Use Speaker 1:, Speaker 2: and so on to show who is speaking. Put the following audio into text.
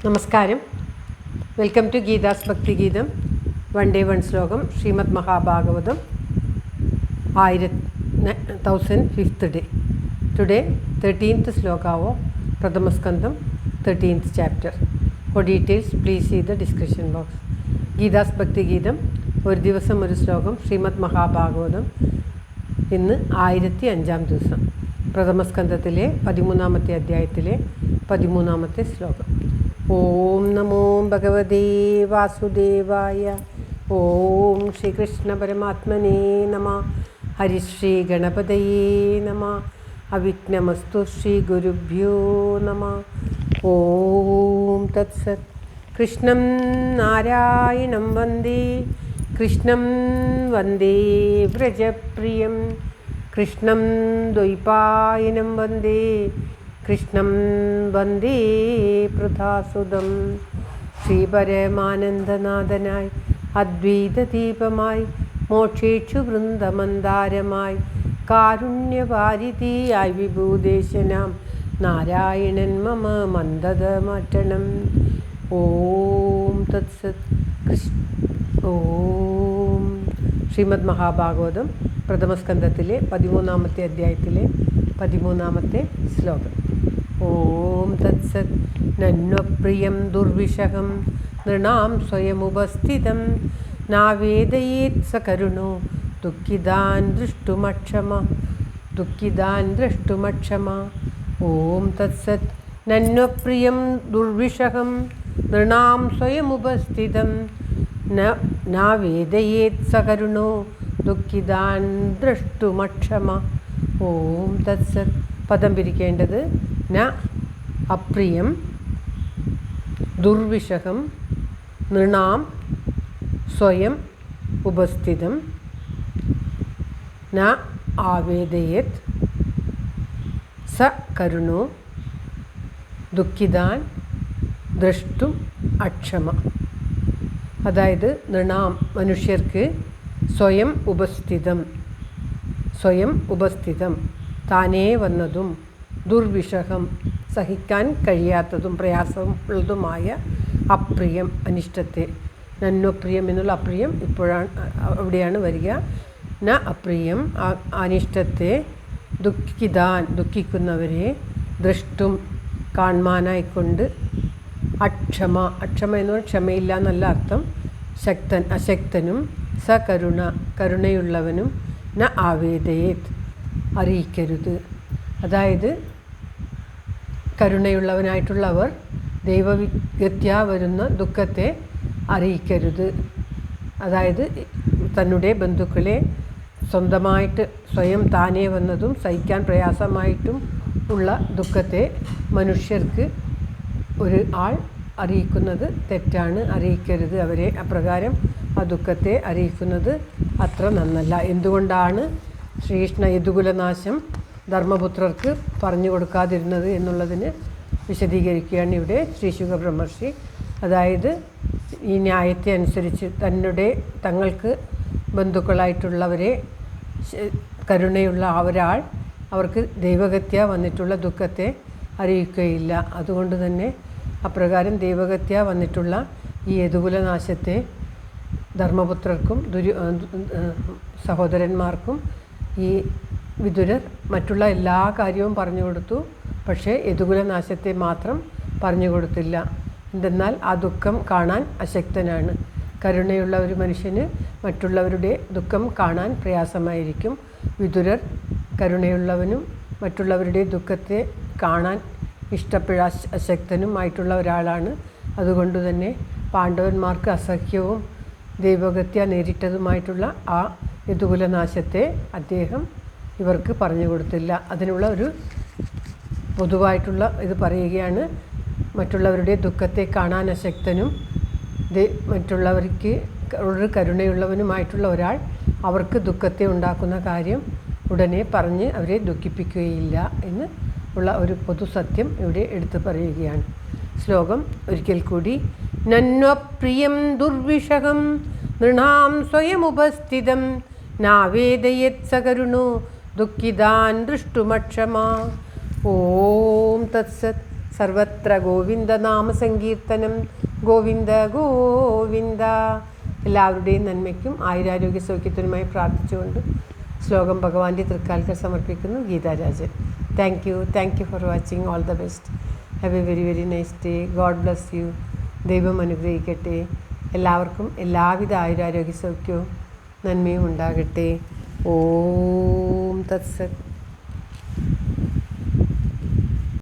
Speaker 1: നമസ്കാരം. Welcome to Geetha's ഭക്തി ഗീതം. വൺ ഡേ വൺ ശ്ലോകം. Shrimad Mahabhagavatam 1005th day. Today 13th Shloka of പ്രഥമസ്കന്ധം 13th chapter. For details please see the description box. Geetha's ഭക്തി ഗീതം ഒരു ദിവസം ഒരു ശ്ലോകം. ശ്രീമദ് മഹാഭാഗവതം ഇന്ന് 1005ാം ദിവസം. പ്രഥമസ്കന്ധത്തിലെ 13ാമത്തെ അധ്യായത്തിലെ 13ാമത്തെ ശ്ലോകം. ഓം നമോ ഭഗവതേ വാസുദേവായ. ഓം ശ്രീകൃഷ്ണ പരമാത്മനേ നമഃ. ഹരിശ്രീ ഗണപതയേ നമഃ. അവിഘ്നമസ്തു ശ്രീ ഗുരുഭ്യോ നമഃ. ഓം തത്സത്. കൃഷ്ണം നാരായണം വന്ദേ. കൃഷ്ണം വന്ദേ വ്രജപ്രിയം. കൃഷ്ണം ദ്വൈപായനം വന്ദേ. കൃഷ്ണം വന്ദേ പൃഥാസുതം. ശ്രീപരമാനന്ദനാഥനായി അദ്വൈതദീപമായി മോക്ഷേക്ഷു വൃന്ദമന്ദാരമായി കാരുണ്യവാരിധിയായി വിഭൂദേശനാം നാരായണൻ മമ മന്ദത മാറ്റണം. ഓം തത്സത്. ഓം. ശ്രീമദ് മഹാഭാഗവതം പ്രഥമസ്കന്ധത്തിലെ 13ാമത്തെ അധ്യായത്തിലെ 13ാമത്തെ ശ്ലോകം. ഓം തത്സത്. നന്വപ്രിയം ദുർവിഷഹം നൃണാം സ്വയമുപസ്ഥിതം നാവേദയേത് സകരുണോ ദുഃഖിതാൻ ദ്രഷ്ടുമക്ഷമ. ഓം തത്സത്. നന്വപ്രിയം ദുർവിഷഹം നൃണാം സ്വയമുപസ്ഥിതം നാവേദയേത് സകരുണോ ദുഃഖിതാൻ ദ്രഷ്ടുമക്ഷമ. ഓം തത്സത്. പദം പിരിക്കേണ്ടത് ന അപ്രിയം ദുർവിഷഹം നൃണാം സ്വയം ഉപസ്ഥിതം ന ആവേദയത് സ കരുണോ ദുഃഖിതാൻ ദ്രഷ്ടും അക്ഷമ. അതായത് നൃണാം മനുഷ്യർക്ക് സ്വയം ഉപസ്ഥിതം താനേ വന്നതും ദുർവിഷഹം സഹിക്കാൻ കഴിയാത്തതും പ്രയാസമുള്ളതുമായ അപ്രിയം അനിഷ്ടത്തെ. നന്വപ്രിയം എന്നുള്ള അപ്രിയം ഇപ്പോഴാണ് അവിടെയാണ് വരിക. ന അപ്രിയം അനിഷ്ടത്തെ ദുഃഖിക്കുന്നവരെ ദ്രഷ്ടും കാണുവാനായിക്കൊണ്ട് അക്ഷമ എന്ന് പറഞ്ഞാൽ ക്ഷമയില്ല എന്നല്ല അർത്ഥം. അശക്തനും കരുണയുള്ളവനും ന ആവേദയേത് അറിയിക്കരുത്. അതായത് കരുണയുള്ളവനായിട്ടുള്ളവർ ദൈവവിഗത്യാ വരുന്ന ദുഃഖത്തെ അറിയിക്കരുത്. അതായത് തന്നുടെ ബന്ധുക്കളെ സ്വന്തമായിട്ട് സ്വയം താനേ വന്നതും സഹിക്കാൻ പ്രയാസമായിട്ടും ഉള്ള ദുഃഖത്തെ മനുഷ്യർക്ക് ഒരു ആൾ അറിയിക്കുന്നത് തെറ്റാണ്. അറിയിക്കരുത് അവരെ. അപ്രകാരം ആ ദുഃഖത്തെ അറിയിക്കുന്നത് അത്ര നന്നല്ല. എന്തുകൊണ്ടാണ് ശ്രീകൃഷ്ണ യദുകുലനാശം ധർമ്മപുത്രർക്ക് പറഞ്ഞു കൊടുക്കാതിരുന്നത് എന്നുള്ളതിന് വിശദീകരിക്കുകയാണ് ഇവിടെ ശ്രീശുക ബ്രഹ്മർഷി. അതായത് ഈ ന്യായത്തെ അനുസരിച്ച് തങ്ങൾക്ക് ബന്ധുക്കളായിട്ടുള്ളവരെ കരുണയുള്ള ഒരാൾ അവർക്ക് ദൈവഗത്യ വന്നിട്ടുള്ള ദുഃഖത്തെ അറിയിക്കുകയില്ല. അതുകൊണ്ട് തന്നെ അപ്രകാരം ദൈവഗത്യ വന്നിട്ടുള്ള ഈ യദുകുലനാശത്തെ ധർമ്മപുത്രർക്കും സഹോദരന്മാർക്കും ഈ വിതുരർ മറ്റുള്ള എല്ലാ കാര്യവും പറഞ്ഞു കൊടുത്തു. പക്ഷേ യദുകുലനാശത്തെ മാത്രം പറഞ്ഞു കൊടുത്തില്ല. എന്തെന്നാൽ ആ ദുഃഖം കാണാൻ അശക്തനാണ്. കരുണയുള്ള ഒരു മനുഷ്യന് മറ്റുള്ളവരുടെ ദുഃഖം കാണാൻ പ്രയാസമായിരിക്കും. വിതുരർ കരുണയുള്ളവനും മറ്റുള്ളവരുടെ ദുഃഖത്തെ കാണാൻ അശക്തനും ആയിട്ടുള്ള ഒരാളാണ്. അതുകൊണ്ട് തന്നെ പാണ്ഡവന്മാർക്ക് അസഹ്യവും ദൈവഗത്യ നേരിട്ടതുമായിട്ടുള്ള ആ യദുകുലനാശത്തെ അദ്ദേഹം ഇവർക്ക് പറഞ്ഞു കൊടുത്തില്ല. അതിനുള്ള ഒരു പൊതുവായിട്ടുള്ള ഇത് പറയുകയാണ്. മറ്റുള്ളവരുടെ ദുഃഖത്തെ കാണാൻ അശക്തനും മറ്റുള്ളവർക്ക് ഒരു കരുണയുള്ളവനുമായിട്ടുള്ള ഒരാൾ അവർക്ക് ദുഃഖത്തെ ഉണ്ടാക്കുന്ന കാര്യം ഉടനെ പറഞ്ഞ് അവരെ ദുഃഖിപ്പിക്കുകയില്ല എന്ന് ഉള്ള ഒരു പൊതുസത്യം ഇവിടെ എടുത്തു പറയുകയാണ്. ശ്ലോകം ഒരിക്കൽ കൂടി. നന്വപ്രിയം ദുർവിഷഹം നൃണാം സ്വയമുപസ്ഥിതം നാവേദയത് സകരുണോ ദുഃഖിതാൻ ദൃഷ്ടുമക്ഷമ. ഓം തത്സത്. സർവത്ര ഗോവിന്ദനാമസങ്കീർത്തനം. ഗോവിന്ദ ഗോവിന്ദ. എല്ലാവരുടെയും നന്മയ്ക്കും ആയുരാരോഗ്യ സൗഖ്യത്തിനുമായി പ്രാർത്ഥിച്ചുകൊണ്ട് ശ്ലോകം ഭഗവാന്റെ തൃക്കാൽക്കൽ സമർപ്പിക്കുന്നു. Geetha Rajan. Thank you for watching. All the best. Have A very very nice day. God bless you. ദൈവം അനുഗ്രഹിക്കട്ടെ. എല്ലാവർക്കും എല്ലാവിധ ആയുരാരോഗ്യ സൗഖ്യവും നന്മയും ഉണ്ടാകട്ടെ. ഓം തത്സത്.